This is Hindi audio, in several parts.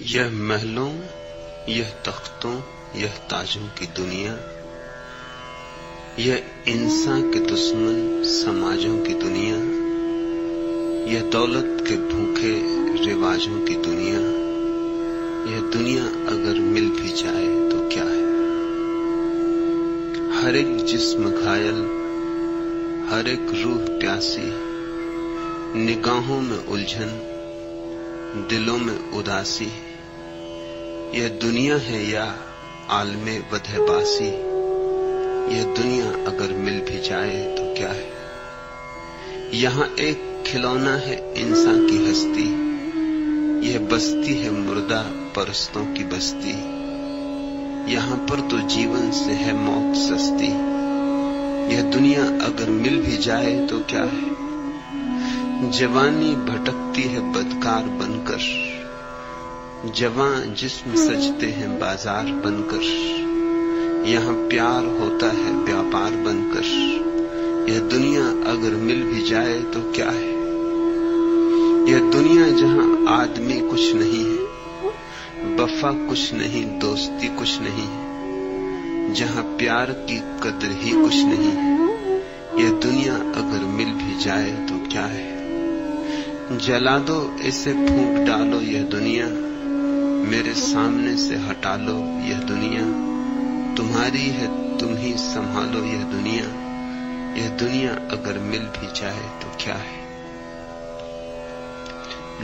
यह महलों, यह तख्तों, यह ताजों की दुनिया, यह इंसान के दुश्मन समाजों की दुनिया, यह दौलत के भूखे रिवाजों की दुनिया, यह दुनिया अगर मिल भी जाए तो क्या है। हर एक जिस्म घायल, हर एक रूह प्यासी, निगाहों में उलझन, दिलों में उदासी, यह दुनिया है या आलमे वधबासी। यह दुनिया अगर मिल भी जाए तो क्या है। यहां एक खिलौना है इंसान की हस्ती, यह बस्ती है मुर्दा परस्तों की बस्ती। यहां पर तो जीवन से है मौत सस्ती। यह दुनिया अगर मिल भी जाए तो क्या है। जवानी भटकती है बदकार बनकर, जवान जिस्म सजते हैं बाजार बनकर। यहां प्यार होता है व्यापार बनकर। यह दुनिया अगर मिल भी जाए तो क्या है। यह दुनिया जहां आदमी कुछ नहीं है, वफा कुछ नहीं, दोस्ती कुछ नहीं है, जहां प्यार की कदर ही कुछ नहीं है। यह दुनिया अगर मिल भी जाए तो क्या है। जला दो इसे, फूंक डालो यह दुनिया, मेरे सामने से हटा लो यह दुनिया। तुम्हारी है, तुम ही संभालो यह दुनिया। यह दुनिया अगर मिल भी जाए तो क्या है।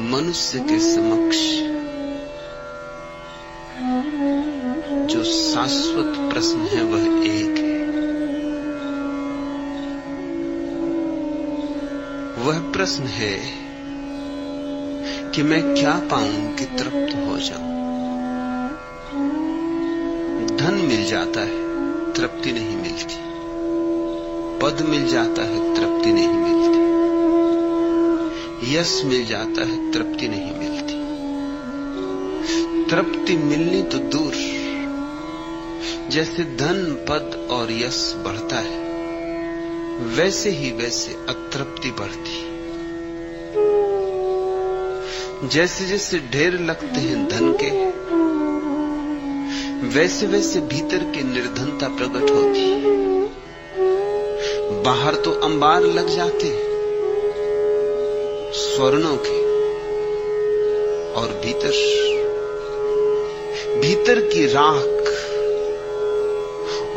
मनुष्य के समक्ष जो शाश्वत प्रश्न है वह एक है। वह प्रश्न है कि मैं क्या पाऊं कि तृप्त हो जाऊं। धन मिल जाता है, तृप्ति नहीं मिलती। पद मिल जाता है, तृप्ति नहीं मिलती। यश मिल जाता है, तृप्ति नहीं मिलती। तृप्ति मिलनी तो दूर। जैसे धन, पद और यश बढ़ता है, वैसे ही वैसे अतृप्ति बढ़ती। जैसे जैसे ढेर लगते हैं धन के, वैसे वैसे भीतर की निर्धनता प्रकट होती। बाहर तो अंबार लग जाते स्वर्णों के, और भीतर की राख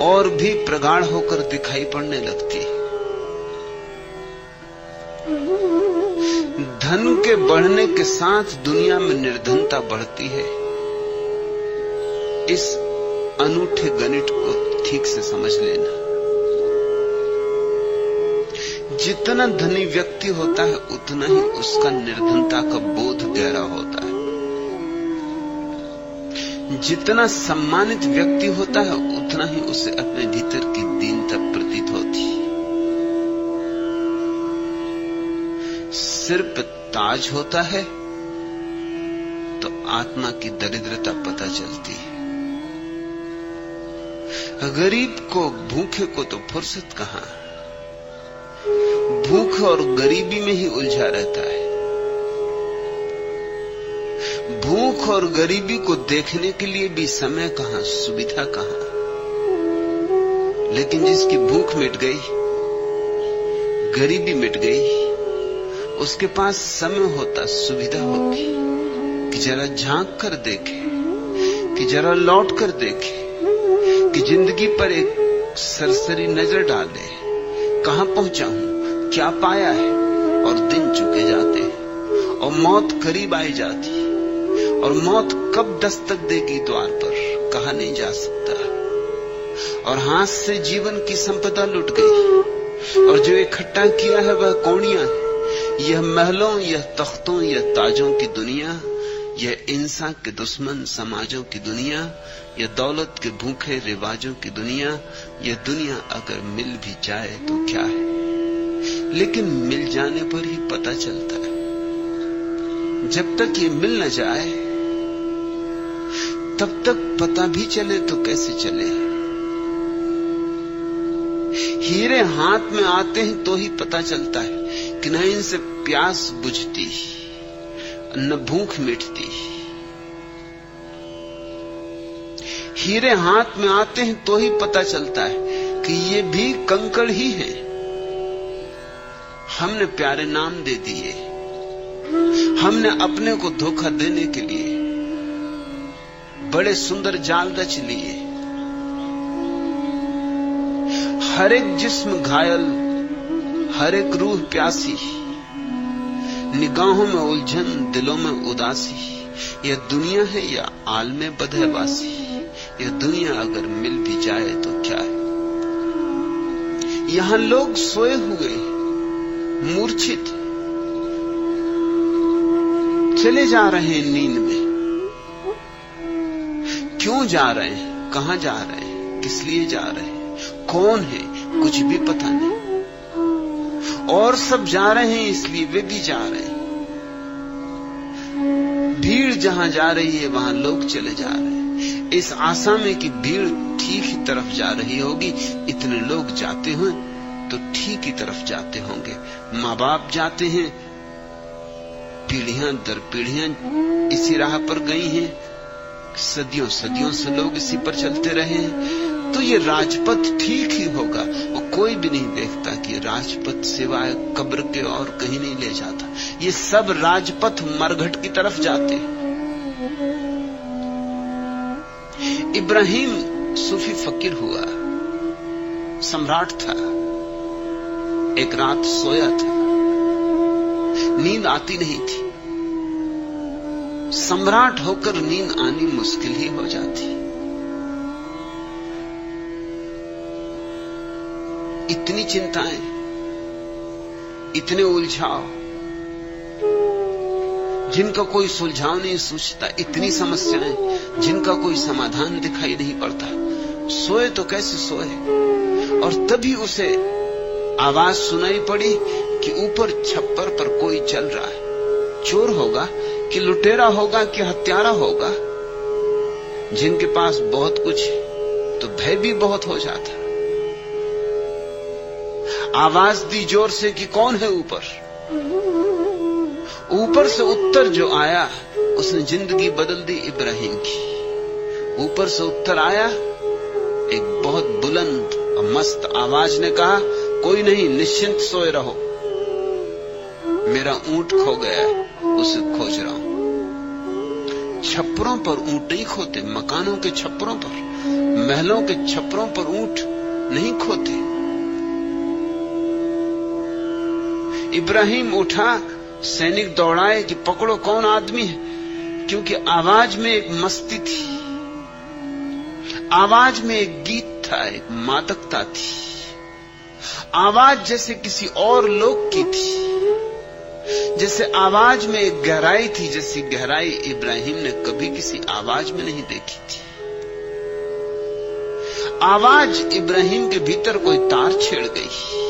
और भी प्रगाढ़ होकर दिखाई पड़ने लगती। धन के बढ़ने के साथ दुनिया में निर्धनता बढ़ती है। इस अनूठे गणित को ठीक से समझ लेना। जितना धनी व्यक्ति होता है उतना ही उसका निर्धनता का बोध गहरा होता है। जितना सम्मानित व्यक्ति होता है उतना ही उसे अपने भीतर की दीनता प्रतीत होती है। सिर पे ताज होता है तो आत्मा की दरिद्रता पता चलती है। गरीब को, भूखे को तो फुर्सत कहां। भूख और गरीबी में ही उलझा रहता है। भूख और गरीबी को देखने के लिए भी समय कहां, सुविधा कहां। लेकिन जिसकी भूख मिट गई, गरीबी मिट गई, उसके पास समय होता, सुविधा होती कि जरा झांक कर देखे, कि जरा लौट कर देखे, कि जिंदगी पर एक सरसरी नजर डाले। कहां पहुंचा हूं, क्या पाया है। और दिन चुके जाते हैं और मौत करीब आई जाती है। और मौत कब दस्तक देगी द्वार पर, कहा नहीं जा सकता। और हाथ से जीवन की संपदा लुट गई, और जो इकट्ठा किया है वह कौड़ियां है। यह महलों, यह तख्तों, यह ताजों की दुनिया, यह इंसान के दुश्मन समाजों की दुनिया, यह दौलत के भूखे रिवाजों की दुनिया, यह दुनिया अगर मिल भी जाए तो क्या है। लेकिन मिल जाने पर ही पता चलता है। जब तक ये मिल न जाए तब तक पता भी चले तो कैसे चले। हीरे हाथ में आते हैं तो ही पता चलता है कि न इनसे प्यास बुझती, न भूख मिटती। हीरे हाथ में आते हैं तो ही पता चलता है कि ये भी कंकड़ ही है। हमने प्यारे नाम दे दिए, हमने अपने को धोखा देने के लिए बड़े सुंदर जाल रच लिए। हर एक जिस्म घायल, हर एक रूह प्यासी, निगाहों में उलझन, दिलों में उदासी। यह दुनिया है या आलमे बदहवासी, यह दुनिया अगर मिल भी जाए तो क्या है। यहां लोग सोए हुए मूर्छित चले जा रहे हैं नींद में। क्यों जा रहे हैं, कहां जा रहे हैं, किस लिए जा रहे हैं, कौन है, कुछ भी पता नहीं। और सब जा रहे हैं इसलिए वे भी जा रहे हैं। भीड़ जहां जा रही है वहां लोग चले जा रहे हैं, इस आशा में कि भीड़ ठीक ही तरफ जा रही होगी। इतने लोग जाते हैं तो ठीक ही तरफ जाते होंगे। माँ बाप जाते हैं, पीढ़ियां दर पीढ़ियां इसी राह पर गई हैं, सदियों सदियों से लोग इसी पर चलते रहे हैं। तो ये राजपथ ठीक ही होगा। और कोई भी नहीं देखता कि राजपथ सिवाय कब्र के और कहीं नहीं ले जाता। ये सब राजपथ मरघट की तरफ जाते। इब्राहिम सूफी फकीर हुआ, सम्राट था। एक रात सोया था, नींद आती नहीं थी। सम्राट होकर नींद आनी मुश्किल ही हो जाती। इतनी चिंताएं, इतने उलझाव जिनका कोई सुलझाव नहीं सूझता, इतनी समस्याएं जिनका कोई समाधान दिखाई नहीं पड़ता। सोए तो कैसे सोए। और तभी उसे आवाज सुनाई पड़ी कि ऊपर छप्पर पर कोई चल रहा है। चोर होगा कि लुटेरा होगा कि हत्यारा होगा। जिनके पास बहुत कुछ है तो भय भी बहुत हो जाता। आवाज दी जोर से कि कौन है ऊपर। ऊपर से उत्तर जो आया उसने जिंदगी बदल दी इब्राहिम की। ऊपर से उत्तर आया, एक बहुत बुलंद और मस्त आवाज ने कहा, कोई नहीं, निश्चिंत सोए रहो, मेरा ऊंट खो गया है, उसे खोज रहा हूं। छप्परों पर ऊंट नहीं खोते, मकानों के छप्परों पर, महलों के छप्परों पर ऊंट नहीं खोते। इब्राहिम उठा, सैनिक दौड़ाए कि पकड़ो कौन आदमी है, क्योंकि आवाज में एक मस्ती थी, आवाज में एक गीत था, एक मादकता थी। आवाज जैसे किसी और लोक की थी, जैसे आवाज में एक गहराई थी, जैसी गहराई इब्राहिम ने कभी किसी आवाज में नहीं देखी थी। आवाज इब्राहिम के भीतर कोई तार छेड़ गई।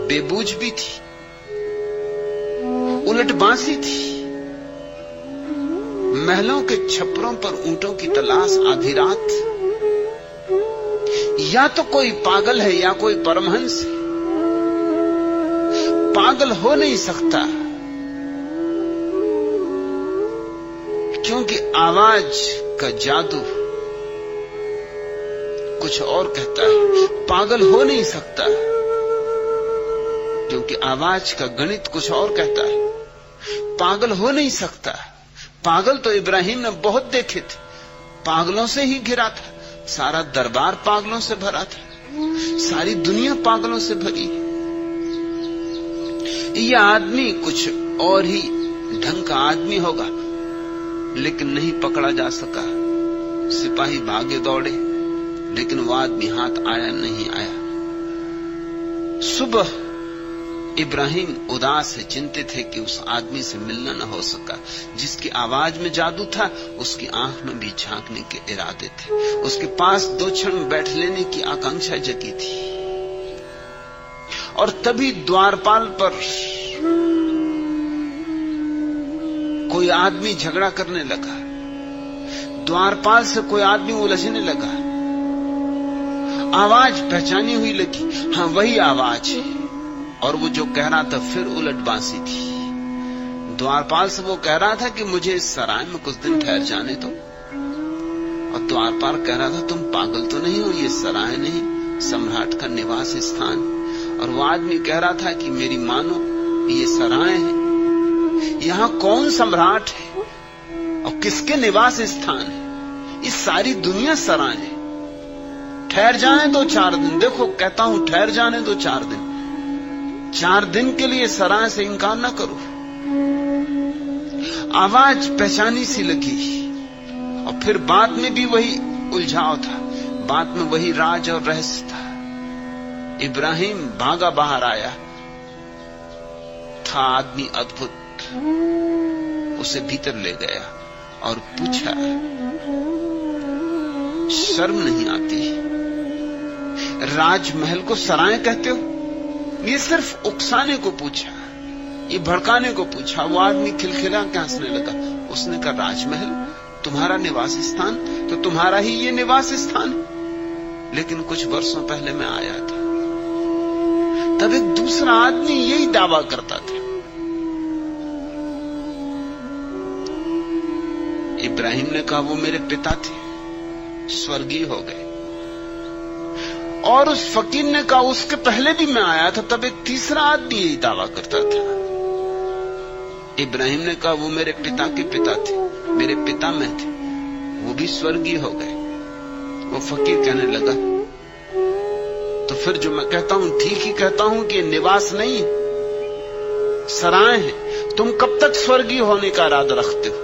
बेबूझ भी थी, उलट बांसी थी। महलों के छप्परों पर ऊंटों की तलाश आधी रात। या तो कोई पागल है या कोई परमहंस है। पागल हो नहीं सकता, क्योंकि आवाज का जादू कुछ और कहता है। पागल हो नहीं सकता, क्योंकि आवाज का गणित कुछ और कहता है। पागल हो नहीं सकता। पागल तो इब्राहिम ने बहुत देखे थे, पागलों से ही घिरा था। सारा दरबार पागलों से भरा था, सारी दुनिया पागलों से भरी। यह आदमी कुछ और ही ढंग का आदमी होगा, लेकिन नहीं पकड़ा जा सका। सिपाही भागे दौड़े, लेकिन वो आदमी हाथ आया नहीं आया। सुबह इब्राहिम उदास है, चिंतित है कि उस आदमी से मिलना न हो सका। जिसकी आवाज में जादू था, उसकी आंख में भी झांकने के इरादे थे। उसके पास 2 क्षण बैठ लेने की आकांक्षा जगी थी। और तभी द्वारपाल पर कोई आदमी झगड़ा करने लगा। द्वारपाल से कोई आदमी उलझने लगा। आवाज पहचानी हुई लगी, हां वही आवाज है। और वो जो कह रहा था फिर उलट बांसी थी। द्वारपाल से वो कह रहा था कि मुझे इस सराय में कुछ दिन ठहर जाने दो, और द्वारपाल कह रहा था तुम पागल तो नहीं हो, ये सराय नहीं, सम्राट का निवास स्थान। और वो आदमी कह रहा था कि मेरी मानो ये सराय है, यहां कौन सम्राट है और किसके निवास स्थान है? इस सारी दुनिया सराय है। ठहर जाने दो 4 दिन, देखो कहता हूं ठहर जाने दो 4 दिन, 4 दिन के लिए सराय से इंकार ना करो। आवाज पहचानी सी लगी और फिर बात में भी वही उलझाव था, बात में वही राज और रहस्य था। इब्राहिम भागा बाहर आया था, आदमी अद्भुत, उसे भीतर ले गया और पूछा, शर्म नहीं आती? राजमहल को सराय कहते हो? ये सिर्फ उकसाने को पूछा, ये भड़काने को पूछा। वो आदमी खिलखिला के हंसने लगा। उसने कहा, राजमहल तुम्हारा निवास स्थान, तो तुम्हारा ही ये निवास स्थान है। लेकिन कुछ वर्षों पहले मैं आया था, तब एक दूसरा आदमी यही दावा करता था। इब्राहिम ने कहा, वो मेरे पिता थे, स्वर्गीय हो गए। और उस फकीर ने कहा, उसके पहले भी मैं आया था, तब एक तीसरा आदमी यही दावा करता था। इब्राहिम ने कहा, वो मेरे पिता के पिता थे, मेरे पिता में थे, वो भी स्वर्गीय हो गए। वो फकीर कहने लगा, तो फिर जो मैं कहता हूं ठीक ही कहता हूं कि निवास नहीं, सराय है। तुम कब तक स्वर्गीय होने का इरादा रखते हो?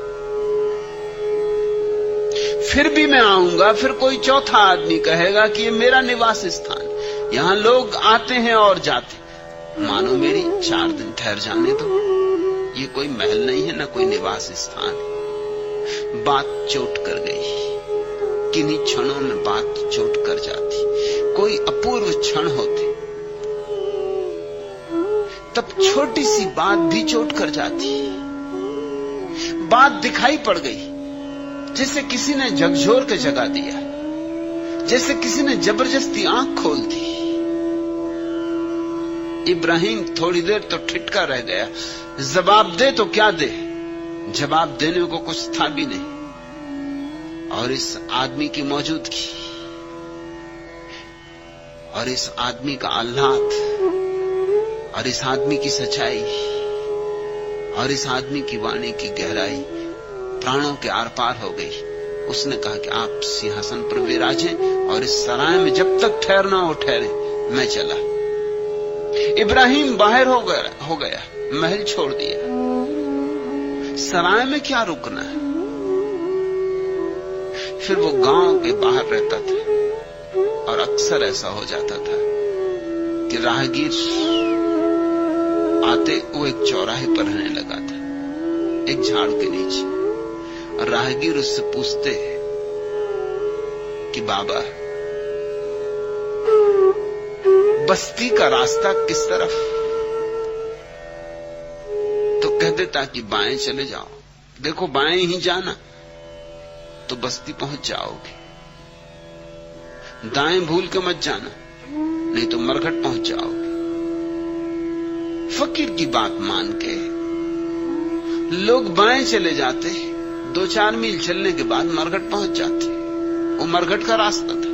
फिर भी मैं आऊंगा, फिर कोई चौथा आदमी कहेगा कि ये मेरा निवास स्थान, यहां लोग आते हैं और जाते। मानो मेरी 4 दिन ठहर जाने दो, ये कोई महल नहीं है, ना कोई निवास स्थान है। बात चोट कर गई, किन्हीं क्षणों में बात चोट कर जाती। कोई अपूर्व क्षण होते, तब छोटी सी बात भी चोट कर जाती। बात दिखाई पड़ गई, जैसे किसी ने झकझोर के जगा दिया, जैसे किसी ने जबरदस्ती आंख खोल दी। इब्राहिम थोड़ी देर तो ठिठका रह गया, जवाब दे तो क्या दे? जवाब देने को कुछ था भी नहीं। और इस आदमी की मौजूदगी और इस आदमी का आह्लाद और इस आदमी की सच्चाई और इस आदमी की वाणी की गहराई प्राणों के आर पार हो गई। उसने कहा कि आप सिंहासन पर विराजें और इस सराय में जब तक ठहरना हो ठहरे, मैं चला। इब्राहिम बाहर हो गया, महल छोड़ दिया। सराय में क्या रुकना है? फिर वो गांव के बाहर रहता था और अक्सर ऐसा हो जाता था कि राहगीर आते, वो एक चौराहे पर रहने लगा था, एक झाड़ के नीचे। और राहगीर उससे पूछते कि बाबा, बस्ती का रास्ता किस तरफ? तो कह देता कि बाएं चले जाओ। देखो बाएं ही जाना तो बस्ती पहुंच जाओगे, दाएं भूल के मत जाना, नहीं तो मरघट पहुंच जाओगे। फकीर की बात मान के लोग बाएं चले जाते, 2-4 मील चलने के बाद मरघट पहुंच जाते। वो मरघट का रास्ता था।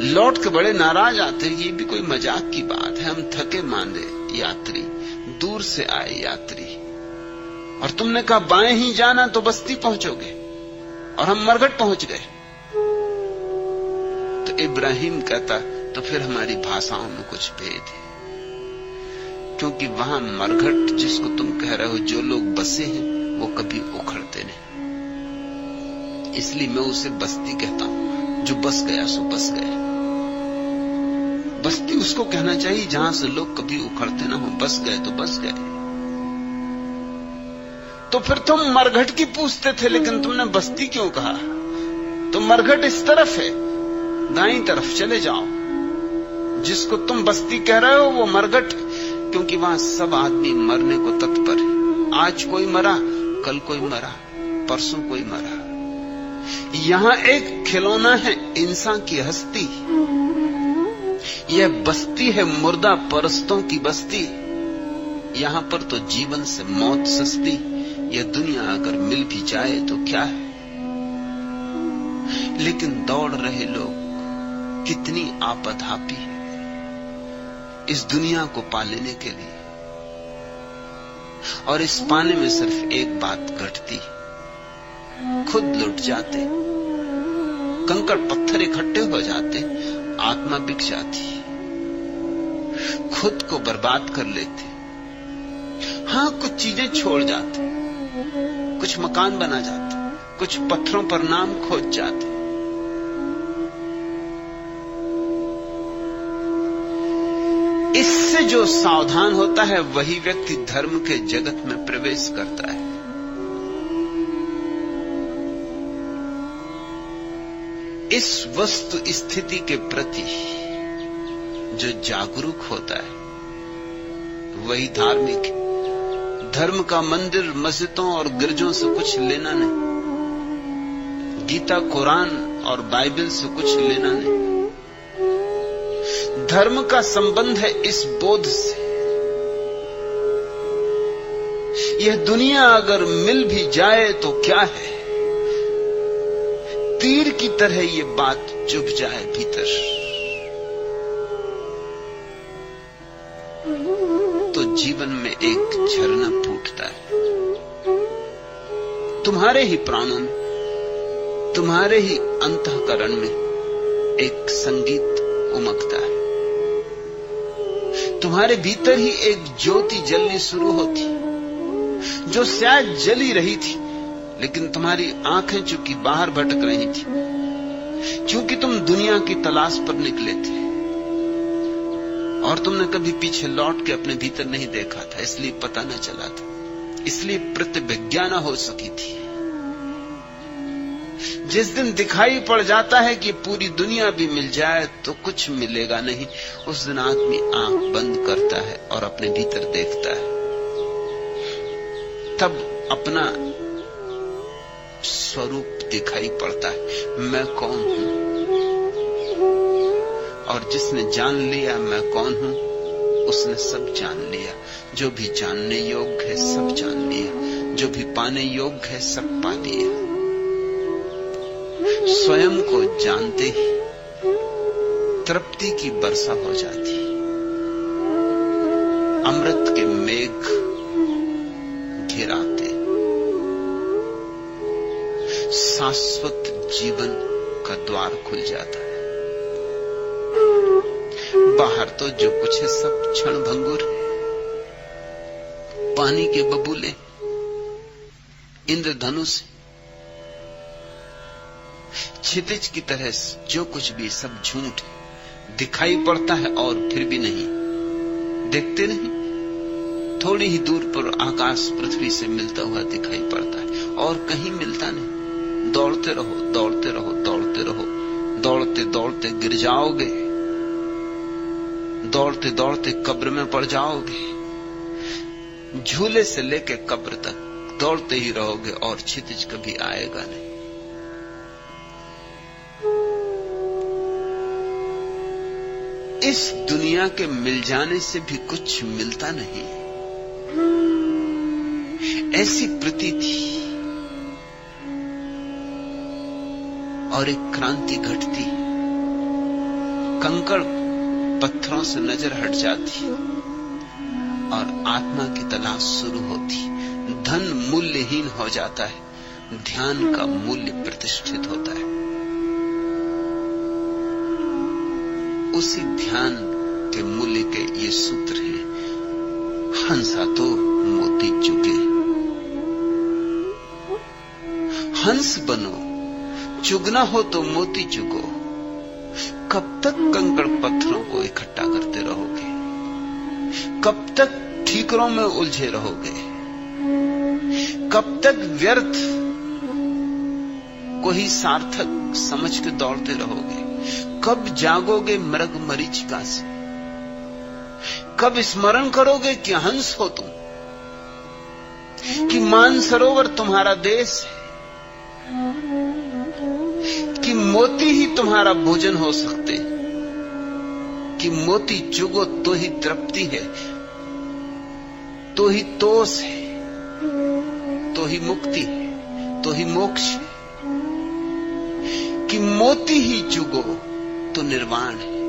लौट के बड़े नाराज आते, ये भी कोई मजाक की बात है, हम थके मांदे यात्री, दूर से आए यात्री, और तुमने कहा बाएं ही जाना तो बस्ती पहुंचोगे, और हम मरघट पहुंच गए। तो इब्राहिम कहता, तो फिर हमारी भाषाओं में कुछ भेद है, क्योंकि वहां मरघट जिसको तुम कह रहे हो, जो लोग बसे हैं वो कभी उखड़ते नहीं, इसलिए मैं उसे बस्ती कहता हूं। जो बस गया सो बस गया। बस्ती उसको कहना चाहिए जहां से लोग कभी उखड़ते ना हो, बस गए तो बस गए। तो फिर तुम मरघट की पूछते थे, लेकिन तुमने बस्ती क्यों कहा? तो मरघट इस तरफ है, दाईं तरफ चले जाओ। जिसको तुम बस्ती कह रहे हो वो मरघट, क्योंकि वहां सब आदमी मरने को तत्पर है। आज कोई मरा, कल कोई मरा, परसों कोई मरा। यहां एक खिलौना है इंसान की हस्ती। यह बस्ती है मुर्दा परस्तों की बस्ती। यहां पर तो जीवन से मौत सस्ती। यह दुनिया अगर मिल भी जाए तो क्या है? लेकिन दौड़ रहे लोग कितनी आपाधापी है इस दुनिया को पा लेने के लिए, और इस पाने में सिर्फ एक बात घटती, खुद लुट जाते, कंकड़ पत्थर इकट्ठे हो जाते, आत्मा बिक जाती, खुद को बर्बाद कर लेते। हां, कुछ चीजें छोड़ जाते, कुछ मकान बना जाते, कुछ पत्थरों पर नाम खोज जाते। इससे जो सावधान होता है वही व्यक्ति धर्म के जगत में प्रवेश करता है। इस वस्तु स्थिति के प्रति जो जागरूक होता है वही धार्मिक है। धर्म का मंदिर, मस्जिदों और गिरजों से कुछ लेना नहीं, गीता, कुरान और बाइबल से कुछ लेना नहीं। धर्म का संबंध है इस बोध से, यह दुनिया अगर मिल भी जाए तो क्या है, तीर की तरह ये बात चुभ जाए भीतर, तो जीवन में एक झरना फूटता है। तुम्हारे ही प्राणों में, तुम्हारे ही अंतःकरण में एक संगीत उमकता है। तुम्हारे भीतर ही एक ज्योति जलनी शुरू होती, जो शायद जली रही थी, लेकिन तुम्हारी आंखें चूंकि बाहर भटक रही थी, क्योंकि तुम दुनिया की तलाश पर निकले थे और तुमने कभी पीछे लौट के अपने भीतर नहीं देखा था, इसलिए पता न चला था, इसलिए प्रतिविज्ञा न हो सकी थी। जिस दिन दिखाई पड़ जाता है कि पूरी दुनिया भी मिल जाए तो कुछ मिलेगा नहीं, उस दिन आदमी आंख बंद करता है और अपने भीतर देखता है। तब अपना स्वरूप दिखाई पड़ता है, मैं कौन हूं। और जिसने जान लिया मैं कौन हूं, उसने सब जान लिया। जो भी जानने योग्य है सब जान लिया, जो भी पाने योग्य है सब पा लिया। स्वयं को जानते ही तृप्ति की वर्षा हो जाती, अमृत के मेघ घिर आते, शाश्वत जीवन का द्वार खुल जाता है। बाहर तो जो कुछ है सब क्षण भंगुर है, पानी के बबूले, इंद्रधनुष, क्षितिज की तरह जो कुछ भी सब झूठ है। दिखाई पड़ता है और फिर भी नहीं, देखते नहीं। थोड़ी ही दूर पर आकाश पृथ्वी से मिलता हुआ दिखाई पड़ता है और कहीं मिलता नहीं। दौड़ते रहो, दौड़ते रहो, दौड़ते रहो, दौड़ते दौड़ते गिर जाओगे, दौड़ते दौड़ते कब्र में पड़ जाओगे। झूले से लेकर कब्र तक दौड़ते ही रहोगे और क्षितिज कभी आएगा नहीं। इस दुनिया के मिल जाने से भी कुछ मिलता नहीं, ऐसी प्रतीति। और एक क्रांति घटती, कंकड़ पत्थरों से नजर हट जाती और आत्मा की तलाश शुरू होती। धन मूल्यहीन हो जाता है, ध्यान का मूल्य प्रतिष्ठित होता है। उसी ध्यान के मूल्य के ये सूत्र हैं। हंसा तो मोती चुगे, हंस बनो, चुगना हो तो मोती चुगो। कब तक कंकड़ पत्थरों को इकट्ठा करते रहोगे? कब तक ठीकरों में उलझे रहोगे? कब तक व्यर्थ को ही सार्थक समझ के दौड़ते रहोगे? कब जागोगे मृग मरीचिका से? कब स्मरण करोगे कि हंस हो तुम, कि मानसरोवर तुम्हारा देश है, कि मोती ही तुम्हारा भोजन हो सकते, कि मोती चुगो तो ही तृप्ति है, तो ही तोष है, तो ही मुक्ति है, तो ही मोक्ष है। कि मोती ही चुगो तो निर्वाण है।